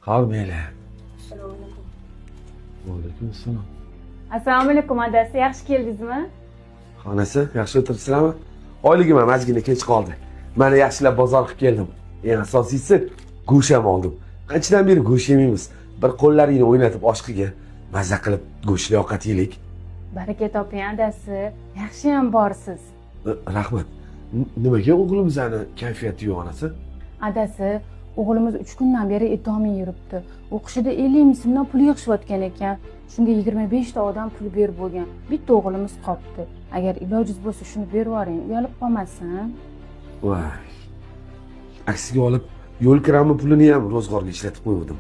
Qal mayli. Assalomu alaykum. Va alaykum assalom. Assalomu alaykum adasi, yaxshi keldingizmi? Xonasi, yaxshi o'tiribsizlarmi? Oyligim ham ozgina kech qoldi. Mana yaxshilab bozor qilib keldim. Eng asosiysi go'sht ham oldim. Qanchadan beri go'sht yemaymiz. Bir qo'llaringni o'ynatib oshqiga mazza qilib go'shtli ovqat yeylik. Baraka toping adasi, yaxshi ham borsiz. Rahmat. Nimaga o'g'limizning kayfiyati yo'q onasi? Adasi, o'g'limiz 3 kundan beri etoming yuribdi. O'qishida 50 ming so'mdan pul yig'ishayotgan ekan. Shunga 25 ta odam pul berib bo'lgan. Bitta o'g'limiz qoldi. Agar ilojingiz bo'lsa shuni berib yuboring, uyalib qolmasin. Voy. Aksiga olib, yo'l kirami pulini ham ro'zg'orga ishlatib qo'ydim.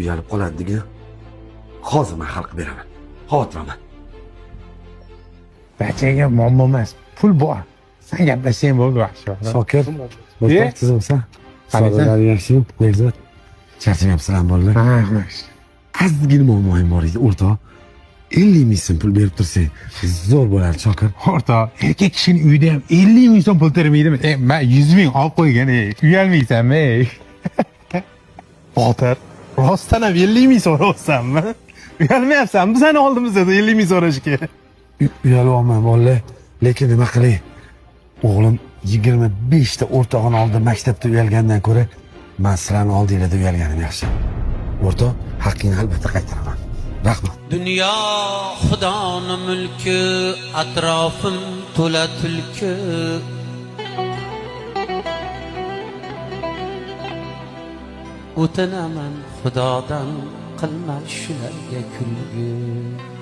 Uyalib qoladi degan. Hozir men hal qilib beraman. Xavotir olma. Barchaga muammo emas. Pul bor. Sen gaplashsang bo'ldi yaxshi. Shokir, boshqa tizimsan. Savdolar yaxshimi? Bekzod. Charchamayapsizlarmi bolalar? Ha, xo'sh. Ozgina muammoim bor edi, o'rtoq. 50 ming so'm pul berib tursang, zo'r bo'lardi, Shokir. O'rtoq, erkak kishining uyida ham 50 ming so'm pul termaydimi? Men 100 ming olib qo'ygan, uyalmaysanmi? Botir, rostdan ham 50 ming so'rayapsanmi? Uyalmayapsanmi? Bizani oldimizda 50 ming so'rashga. Uyalyapman bolalar, lekin nima qilay? O'g'lim 25 ta o'rtog'ini oldida maktabda uyalgandan ko'ra, men sizlarni oldingizda uyalganim yaxshi. O'rtoq, haqqingni albatta qaytaraman. Rahmat. Dünya Xudoning mulki, atrofim to'la tulki. O'tinaman Xudodan, qilma shularga kulgi.